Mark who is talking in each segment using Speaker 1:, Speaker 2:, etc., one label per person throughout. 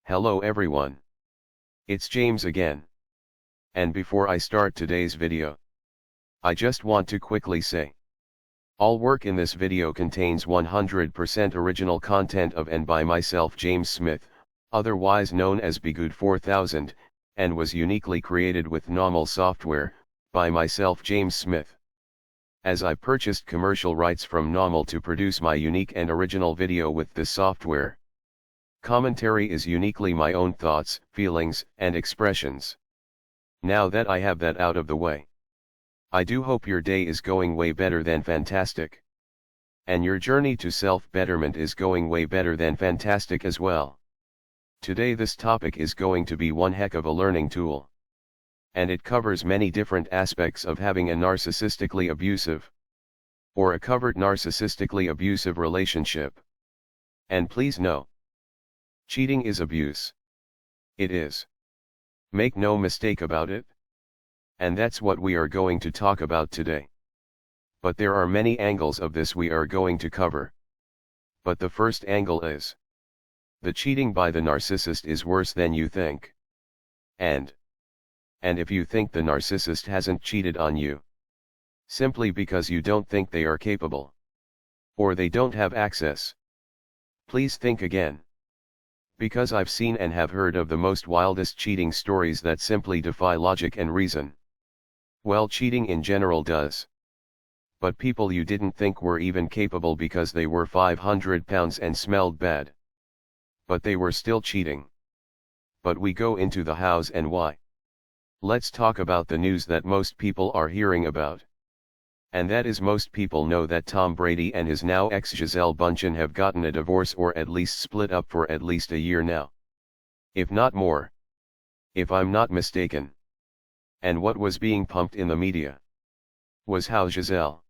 Speaker 1: Hello everyone. It's James again. And before I start today's video, I just want to quickly say, all work in this video contains 100% original content of and by myself James Smith, otherwise known as Bgood 4000, and was uniquely created with NAWMAL software, by myself James Smith. As I purchased commercial rights from NAWMAL to produce my unique and original video with this software. Commentary is uniquely my own thoughts, feelings, and expressions. Now that I have that out of the way, I do hope your day is going way better than fantastic. And your journey to self-betterment is going way better than fantastic as well. Today this topic is going to be one heck of a learning tool. And it covers many different aspects of having a narcissistically abusive or a covert narcissistically abusive relationship. And please know, cheating is abuse. It is. Make no mistake about it. And that's what we are going to talk about today. But there are many angles of this we are going to cover. But the first angle is, the cheating by the narcissist is worse than you think. And if you think the narcissist hasn't cheated on you, simply because you don't think they are capable, or they don't have access, please think again. Because I've seen and have heard of the most wildest cheating stories that simply defy logic and reason. Well, cheating in general does. But people you didn't think were even capable because they were 500 pounds and smelled bad. But they were still cheating. But we go into the hows and why. Let's talk about the news that most people are hearing about. And that is, most people know that Tom Brady and his now ex Gisele Bündchen have gotten a divorce or at least split up for at least a year now. If not more. If I'm not mistaken. And what was being pumped in the media was how Gisele,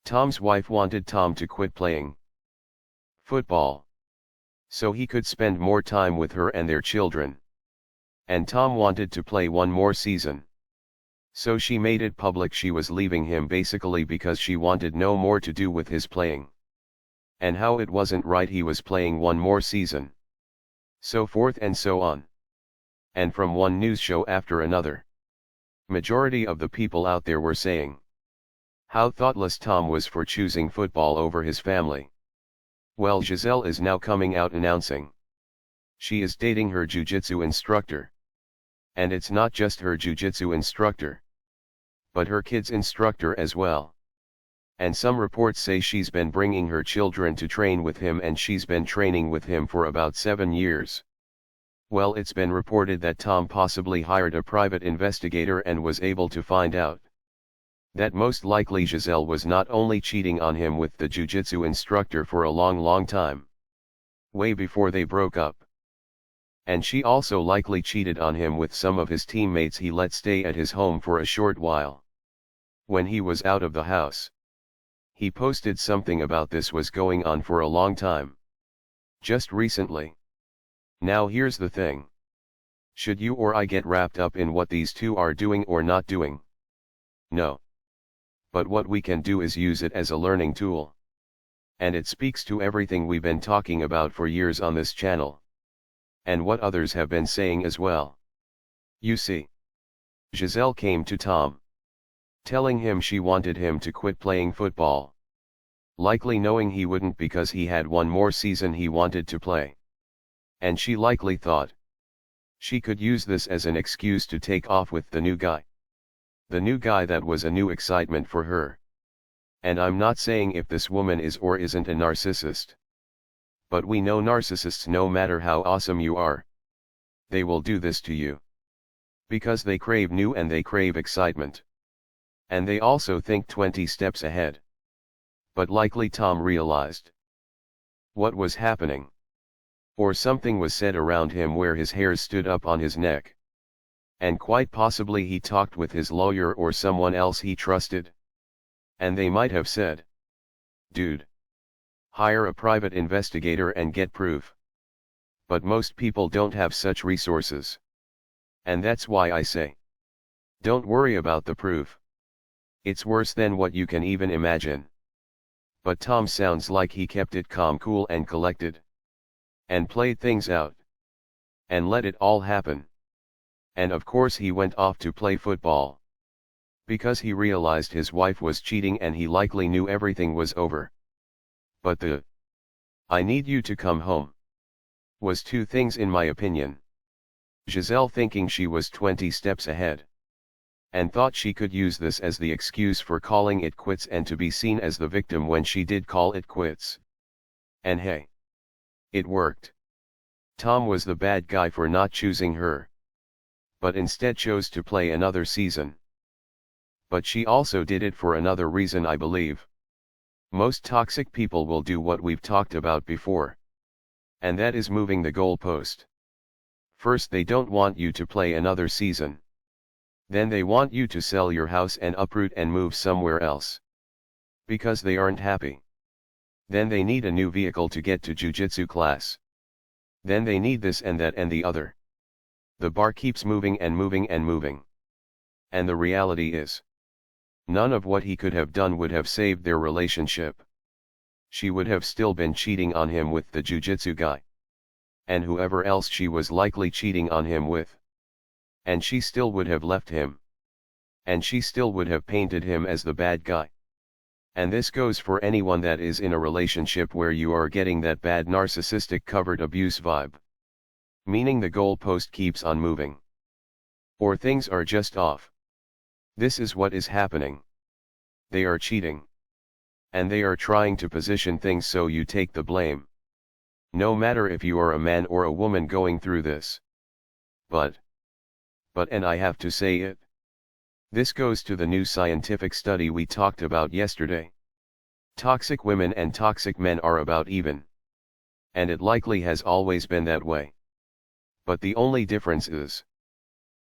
Speaker 1: Tom's wife, wanted Tom to quit playing football so he could spend more time with her and their children. And Tom wanted to play one more season. So she made it public she was leaving him basically because she wanted no more to do with his playing. And how it wasn't right he was playing one more season. So forth and so on. And from one news show after another. Majority of the people out there were saying how thoughtless Tom was for choosing football over his family. Well, Gisele is now coming out announcing she is dating her jiu-jitsu instructor. And it's not just her jiu-jitsu instructor, but her kids' instructor as well. And some reports say she's been bringing her children to train with him, and she's been training with him for about 7 years. Well, it's been reported that Tom possibly hired a private investigator and was able to find out that most likely Gisele was not only cheating on him with the jiu-jitsu instructor for a long time, way before they broke up. And she also likely cheated on him with some of his teammates he let stay at his home for a short while. When he was out of the house, he posted something about this was going on for a long time. Just recently. Now here's the thing. Should you or I get wrapped up in what these two are doing or not doing? No. But what we can do is use it as a learning tool. And it speaks to everything we've been talking about for years on this channel. And what others have been saying as well. You see, Gisele came to Tom, telling him she wanted him to quit playing football. Likely knowing he wouldn't because he had one more season he wanted to play. And she likely thought she could use this as an excuse to take off with the new guy. The new guy that was a new excitement for her. And I'm not saying if this woman is or isn't a narcissist. But we know narcissists, no matter how awesome you are, they will do this to you. Because they crave new and they crave excitement. And they also think 20 steps ahead. But likely Tom realized what was happening. Or something was said around him where his hairs stood up on his neck. And quite possibly he talked with his lawyer or someone else he trusted. And they might have said, dude, hire a private investigator and get proof. But most people don't have such resources. And that's why I say, don't worry about the proof. It's worse than what you can even imagine. But Tom sounds like he kept it calm, cool and collected. And played things out. and let it all happen. And of course he went off to play football. Because he realized his wife was cheating and he likely knew everything was over. But the "I need you to come home" was two things in my opinion. Giselle thinking she was 20 steps ahead. And thought she could use this as the excuse for calling it quits and to be seen as the victim when she did call it quits. And hey, it worked. Tom was the bad guy for not choosing her. But instead chose to play another season. But she also did it for another reason, I believe. Most toxic people will do what we've talked about before. And that is moving the goalpost. First they don't want you to play another season. Then they want you to sell your house and uproot and move somewhere else. Because they aren't happy. Then they need a new vehicle to get to jiu-jitsu class. Then they need this and that and the other. The bar keeps moving and moving and moving. And the reality is, none of what he could have done would have saved their relationship. She would have still been cheating on him with the jiu-jitsu guy. And whoever else she was likely cheating on him with. And she still would have left him. And she still would have painted him as the bad guy. And this goes for anyone that is in a relationship where you are getting that bad narcissistic covert abuse vibe. Meaning the goalpost keeps on moving. Or things are just off. This is what is happening. They are cheating. And they are trying to position things so you take the blame. No matter if you are a man or a woman going through this. But and I have to say it. This goes to the new scientific study we talked about yesterday. Toxic women and toxic men are about even. And it likely has always been that way. But the only difference is,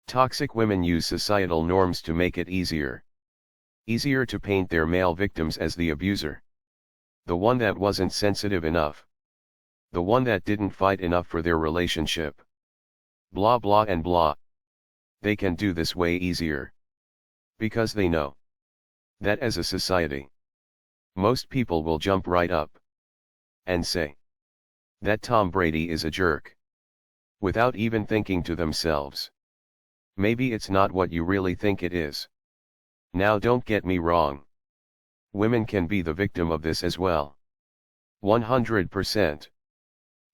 Speaker 1: toxic women use societal norms to make it easier. Easier to paint their male victims as the abuser. The one that wasn't sensitive enough. The one that didn't fight enough for their relationship. Blah blah and blah. They can do this way easier. Because they know that as a society, most people will jump right up and say that Tom Brady is a jerk. Without even thinking to themselves, maybe it's not what you really think it is. Now don't get me wrong. Women can be the victim of this as well. 100%.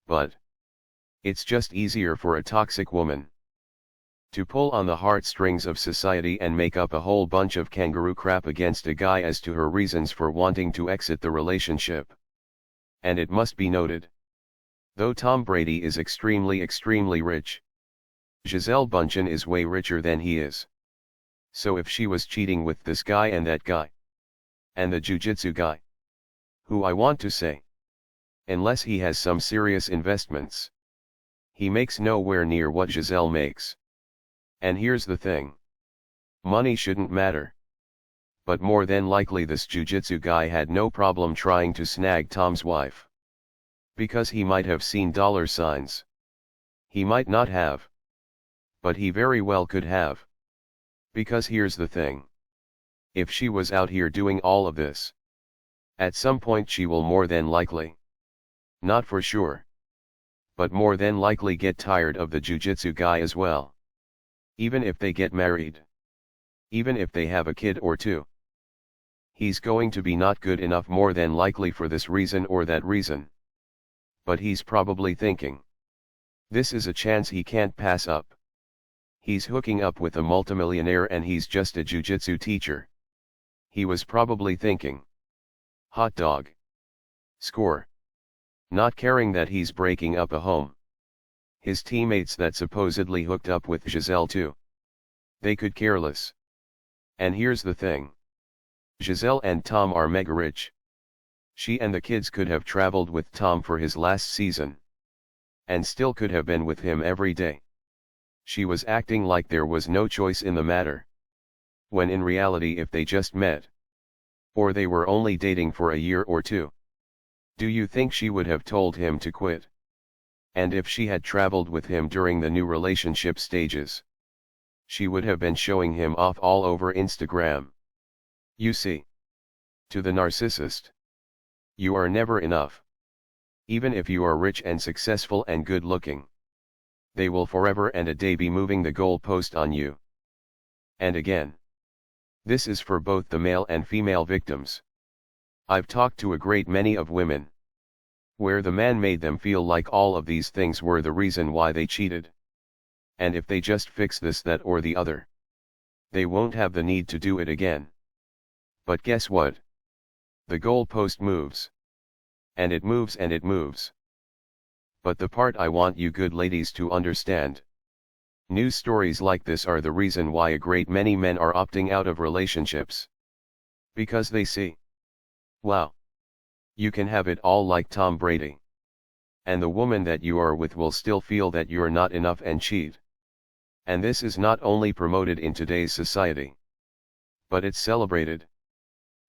Speaker 1: But it's just easier for a toxic woman to pull on the heartstrings of society and make up a whole bunch of kangaroo crap against a guy as to her reasons for wanting to exit the relationship. And it must be noted, though Tom Brady is extremely rich, Gisele Bündchen is way richer than he is. So if she was cheating with this guy and that guy, and the jiu-jitsu guy, who I want to say, unless he has some serious investments, he makes nowhere near what Gisele makes. And here's the thing. Money shouldn't matter. But more than likely this jiu-jitsu guy had no problem trying to snag Tom's wife. Because he might have seen dollar signs. He might not have. But he very well could have. Because here's the thing. If she was out here doing all of this, at some point she will more than likely, not for sure, but more than likely get tired of the jiu-jitsu guy as well. Even if they get married. Even if they have a kid or two. He's going to be not good enough more than likely for this reason or that reason. But he's probably thinking, this is a chance he can't pass up. He's hooking up with a multimillionaire and he's just a jiu-jitsu teacher. He was probably thinking, hot dog. Score. Not caring that he's breaking up a home. His teammates that supposedly hooked up with Gisele too. They could care less. And here's the thing. Gisele and Tom are mega rich. She and the kids could have traveled with Tom for his last season. And still could have been with him every day. She was acting like there was no choice in the matter. When in reality if they just met, or they were only dating for a year or two, do you think she would have told him to quit? And if she had traveled with him during the new relationship stages, she would have been showing him off all over Instagram. You see, to the narcissist, you are never enough. Even if you are rich and successful and good looking. they will forever and a day be moving the goalpost on you. And again. This is for both the male and female victims. I've talked to a great many of women, where the man made them feel like all of these things were the reason why they cheated. And if they just fix this, that or the other, they won't have the need to do it again. But guess what? The goalpost moves. And it moves and it moves. But the part I want you good ladies to understand. News stories like this are the reason why a great many men are opting out of relationships. Because they see, wow, you can have it all like Tom Brady. And the woman that you are with will still feel that you're not enough and cheat. And this is not only promoted in today's society, but it's celebrated.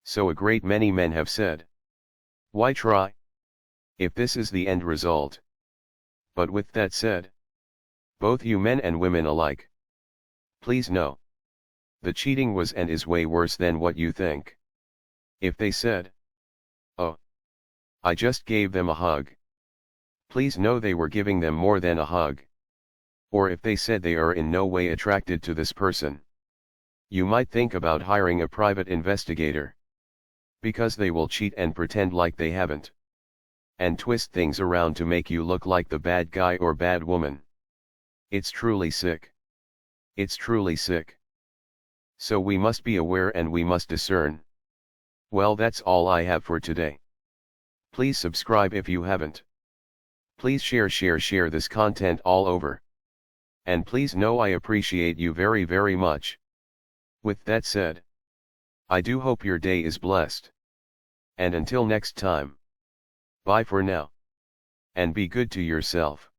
Speaker 1: So a great many men have said, why try, if this is the end result? But with that said, both you men and women alike, please know, the cheating was and is way worse than what you think. If they said, oh, I just gave them a hug, please know they were giving them more than a hug. Or if they said they are in no way attracted to this person, you might think about hiring a private investigator. Because they will cheat and pretend like they haven't. And twist things around to make you look like the bad guy or bad woman. It's truly sick. It's truly sick. So we must be aware and we must discern. Well, that's all I have for today. Please subscribe if you haven't. Please share this content all over. And please know I appreciate you very very much. With that said, I do hope your day is blessed. And until next time. Bye for now. And be good to yourself.